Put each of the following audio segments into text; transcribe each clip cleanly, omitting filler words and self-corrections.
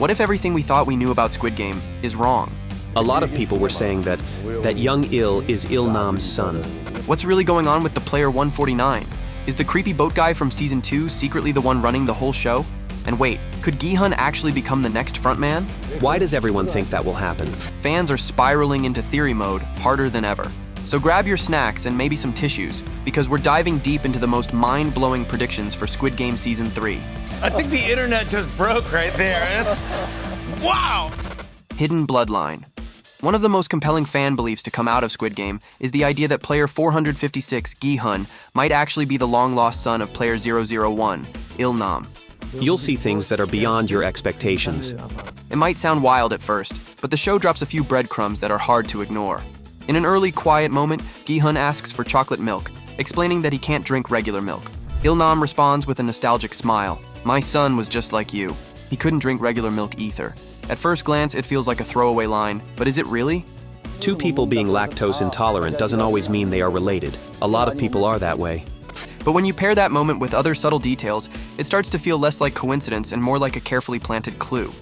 What if everything we thought we knew about Squid Game is wrong? A lot of people were saying that young Il is Il-nam's son. What's really going on with the player 149? Is the creepy boat guy from season 2 secretly the one running the whole show? And wait, could Gi-hun actually become the next frontman? Why does everyone think that will happen? Fans are spiraling into theory mode harder than ever. So grab your snacks and maybe some tissues, because we're diving deep into the most mind-blowing predictions for Squid Game Season 3. I think the internet just broke right there. Wow! Hidden Bloodline. One of the most compelling fan beliefs to come out of Squid Game is the idea that player 456, Gi-hun, might actually be the long-lost son of player 001, Il-nam. You'll see things that are beyond your expectations. It might sound wild at first, but the show drops a few breadcrumbs that are hard to ignore. In an early, quiet moment, Gi-hun asks for chocolate milk, explaining that he can't drink regular milk. Il-nam responds with a nostalgic smile. "My son was just like you. He couldn't drink regular milk either." At first glance, it feels like a throwaway line, but is it really? Two people being lactose intolerant doesn't always mean they are related. A lot of people are that way. But when you pair that moment with other subtle details, it starts to feel less like coincidence and more like a carefully planted clue.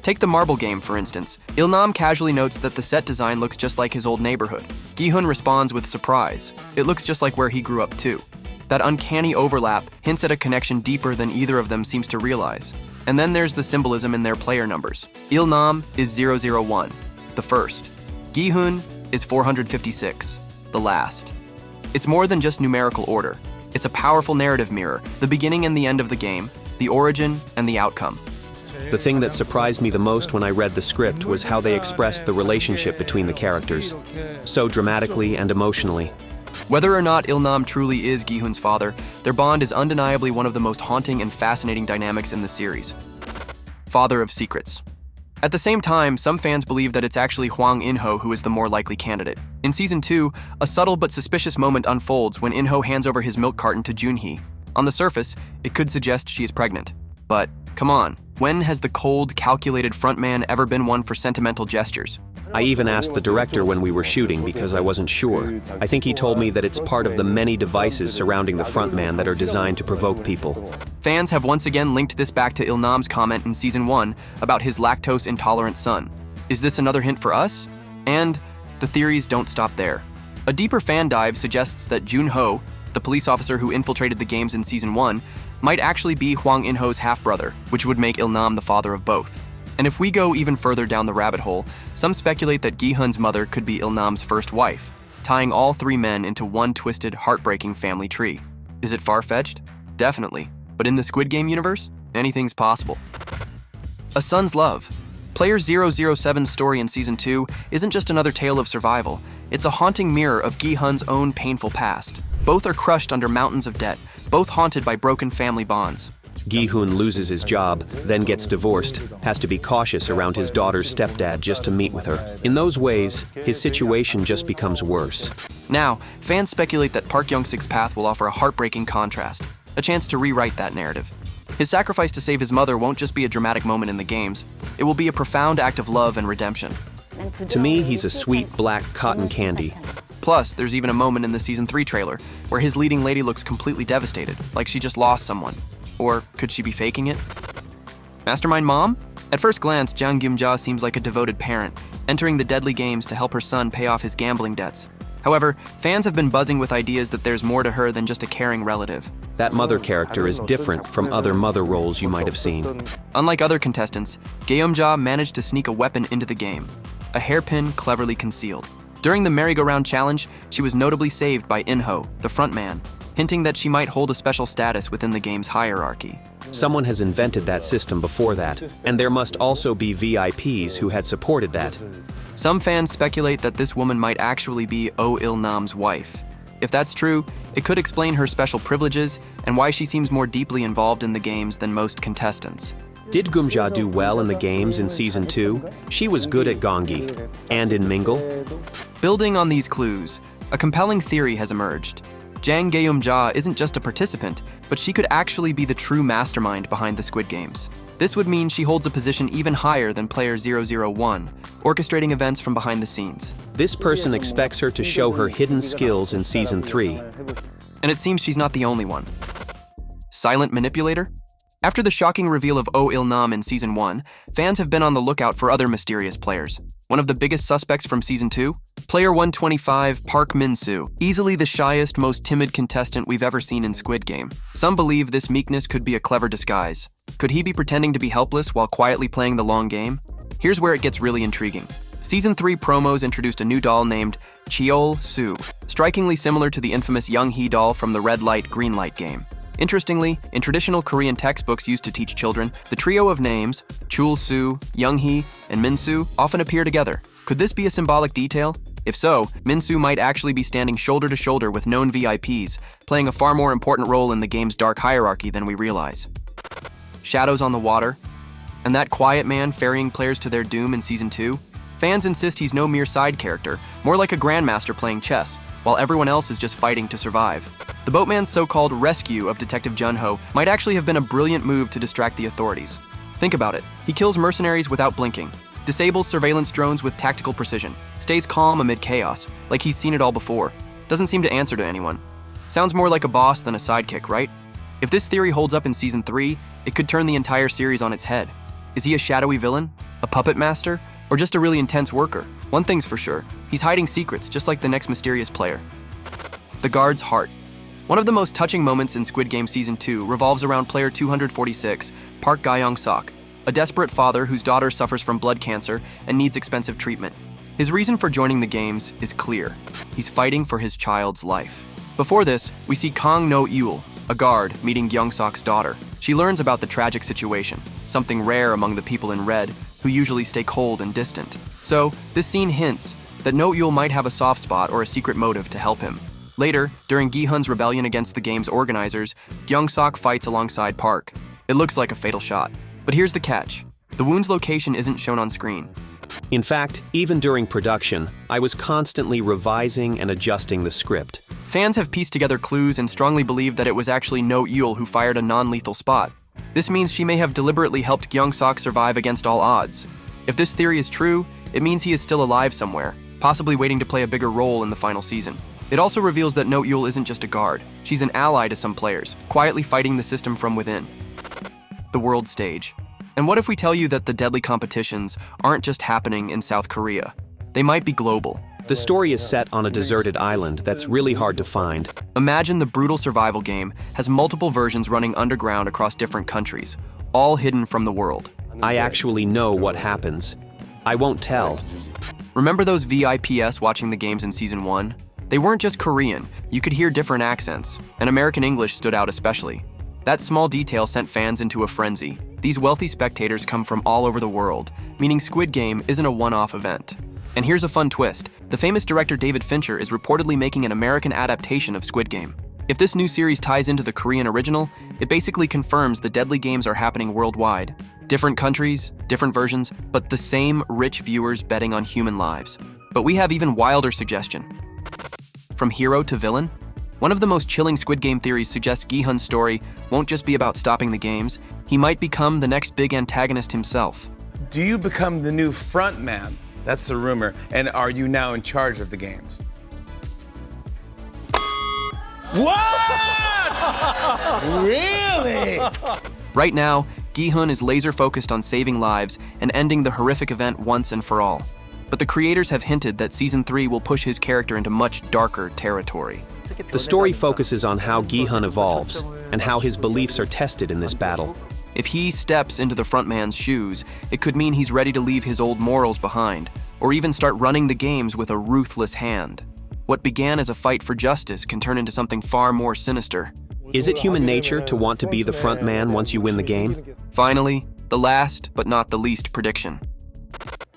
Take the marble game, for instance. Il-nam casually notes that the set design looks just like his old neighborhood. Gi-hun responds with surprise. It looks just like where he grew up too. That uncanny overlap hints at a connection deeper than either of them seems to realize. And then there's the symbolism in their player numbers. Il-nam is 001, the first. Gi-hun is 456, the last. It's more than just numerical order. It's a powerful narrative mirror, the beginning and the end of the game, the origin and the outcome. The thing that surprised me the most when I read the script was how they expressed the relationship between the characters, so dramatically and emotionally. Whether or not Il-nam truly is Gi-hun's father, their bond is undeniably one of the most haunting and fascinating dynamics in the series. Father of secrets. At the same time, some fans believe that it's actually Hwang In-ho who is the more likely candidate. In Season 2, a subtle but suspicious moment unfolds when In-ho hands over his milk carton to Junhi. On the surface, it could suggest she is pregnant. But, come on, when has the cold, calculated frontman ever been one for sentimental gestures? I even asked the director when we were shooting because I wasn't sure. I think he told me that it's part of the many devices surrounding the frontman that are designed to provoke people. Fans have once again linked this back to Il-nam's comment in Season 1 about his lactose-intolerant son. Is this another hint for us? And the theories don't stop there. A deeper fan dive suggests that Junho, the police officer who infiltrated the games in Season 1, might actually be Hwang In-ho's half-brother, which would make Il-nam the father of both. And if we go even further down the rabbit hole, some speculate that Gi-hun's mother could be Il-nam's first wife, tying all three men into one twisted, heartbreaking family tree. Is it far-fetched? Definitely. But in the Squid Game universe, anything's possible. A Son's Love. Player 007's story in Season 2 isn't just another tale of survival. It's a haunting mirror of Gi-hun's own painful past. Both are crushed under mountains of debt, both haunted by broken family bonds. Gi-hun loses his job, then gets divorced, has to be cautious around his daughter's stepdad just to meet with her. In those ways, his situation just becomes worse. Now, fans speculate that Park Young-sik's path will offer a heartbreaking contrast, a chance to rewrite that narrative. His sacrifice to save his mother won't just be a dramatic moment in the games, it will be a profound act of love and redemption. To me, he's a sweet black cotton candy. Plus, there's even a moment in the Season 3 trailer where his leading lady looks completely devastated, like she just lost someone. Or could she be faking it? Mastermind Mom? At first glance, Jang Gyum-ja seems like a devoted parent, entering the deadly games to help her son pay off his gambling debts. However, fans have been buzzing with ideas that there's more to her than just a caring relative. That mother character is different from other mother roles you might have seen. Unlike other contestants, Gyum-ja managed to sneak a weapon into the game, a hairpin cleverly concealed. During the merry-go-round challenge, she was notably saved by In-ho, the frontman, hinting that she might hold a special status within the game's hierarchy. Someone has invented that system before that, and there must also be VIPs who had supported that. Some fans speculate that this woman might actually be Oh Il-nam's wife. If that's true, it could explain her special privileges and why she seems more deeply involved in the games than most contestants. Did Gyum-ja do well in the games in Season 2? She was good at Gongi. And in Mingle? Building on these clues, a compelling theory has emerged. Jang Gyum-ja isn't just a participant, but she could actually be the true mastermind behind the Squid Games. This would mean she holds a position even higher than player 001, orchestrating events from behind the scenes. This person expects her to show her hidden skills in Season 3. And it seems she's not the only one. Silent manipulator? After the shocking reveal of Oh Il-nam in Season 1, fans have been on the lookout for other mysterious players. One of the biggest suspects from Season 2? Player 125, Park Minsu, easily the shyest, most timid contestant we've ever seen in Squid Game. Some believe this meekness could be a clever disguise. Could he be pretending to be helpless while quietly playing the long game? Here's where it gets really intriguing. Season 3 promos introduced a new doll named Cheol-soo, strikingly similar to the infamous Junhi doll from the red light, green light game. Interestingly, in traditional Korean textbooks used to teach children, the trio of names, Cheol-soo, Junhi, and Minsu, often appear together. Could this be a symbolic detail? If so, Minsu might actually be standing shoulder to shoulder with known VIPs, playing a far more important role in the game's dark hierarchy than we realize. Shadows on the water? And that quiet man ferrying players to their doom in Season 2? Fans insist he's no mere side character, more like a grandmaster playing chess, while everyone else is just fighting to survive. The boatman's so-called rescue of Detective Junho might actually have been a brilliant move to distract the authorities. Think about it. He kills mercenaries without blinking, disables surveillance drones with tactical precision, stays calm amid chaos, like he's seen it all before, doesn't seem to answer to anyone. Sounds more like a boss than a sidekick, right? If this theory holds up in Season 3, it could turn the entire series on its head. Is he a shadowy villain? A puppet master? Or just a really intense worker? One thing's for sure, he's hiding secrets just like the next mysterious player. The guard's heart. One of the most touching moments in Squid Game Season 2 revolves around player 246, Park Ga-young-sok, a desperate father whose daughter suffers from blood cancer and needs expensive treatment. His reason for joining the games is clear. He's fighting for his child's life. Before this, we see Kang No-eul, a guard, meeting Young-sok's daughter. She learns about the tragic situation, something rare among the people in red, who usually stay cold and distant. So, this scene hints that No-eul might have a soft spot or a secret motive to help him. Later, during Gi-hun's rebellion against the game's organizers, Young-sok fights alongside Park. It looks like a fatal shot. But here's the catch. The wound's location isn't shown on screen. In fact, even during production, I was constantly revising and adjusting the script. Fans have pieced together clues and strongly believe that it was actually No-eul who fired a non-lethal spot. This means she may have deliberately helped Young-sok survive against all odds. If this theory is true, it means he is still alive somewhere, possibly waiting to play a bigger role in the final season. It also reveals that No-eul isn't just a guard. She's an ally to some players, quietly fighting the system from within. The world stage. And what if we tell you that the deadly competitions aren't just happening in South Korea? They might be global. The story is set on a deserted island that's really hard to find. Imagine the brutal survival game has multiple versions running underground across different countries, all hidden from the world. I actually know what happens. I won't tell. Remember those VIPs watching the games in Season 1? They weren't just Korean, you could hear different accents, and American English stood out especially. That small detail sent fans into a frenzy. These wealthy spectators come from all over the world, meaning Squid Game isn't a one-off event. And here's a fun twist. The famous director David Fincher is reportedly making an American adaptation of Squid Game. If this new series ties into the Korean original, it basically confirms the deadly games are happening worldwide. Different countries, different versions, but the same rich viewers betting on human lives. But we have even wilder suggestion. From hero to villain? One of the most chilling Squid Game theories suggests Gi-hun's story won't just be about stopping the games, he might become the next big antagonist himself. Do you become the new front man? That's the rumor. And are you now in charge of the games? What? Really? Right now, Gi-hun is laser-focused on saving lives and ending the horrific event once and for all. But the creators have hinted that Season 3 will push his character into much darker territory. The story focuses on how Gi-hun evolves and how his beliefs are tested in this battle. If he steps into the frontman's shoes, it could mean he's ready to leave his old morals behind, or even start running the games with a ruthless hand. What began as a fight for justice can turn into something far more sinister. Is it human nature to want to be the front man once you win the game? Finally, the last but not the least prediction.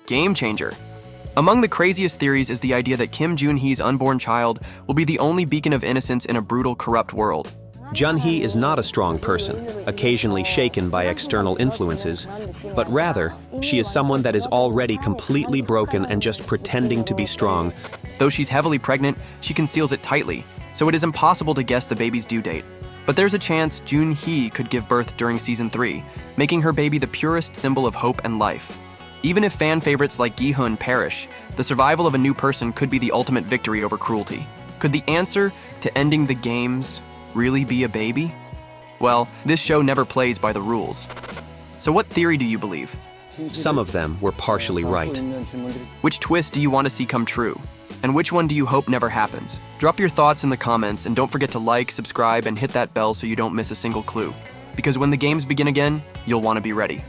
Game changer. Among the craziest theories is the idea that Kim Junhi's unborn child will be the only beacon of innocence in a brutal, corrupt world. Junhi is not a strong person, occasionally shaken by external influences, but rather, she is someone that is already completely broken and just pretending to be strong. Though she's heavily pregnant, she conceals it tightly, so it is impossible to guess the baby's due date. But there's a chance Junhi could give birth during Season 3, making her baby the purest symbol of hope and life. Even if fan favorites like Gi-hun perish, the survival of a new person could be the ultimate victory over cruelty. Could the answer to ending the games really be a baby? Well, this show never plays by the rules. So what theory do you believe? Some of them were partially right. Which twist do you want to see come true? And which one do you hope never happens? Drop your thoughts in the comments and don't forget to like, subscribe, and hit that bell so you don't miss a single clue. Because when the games begin again, you'll want to be ready.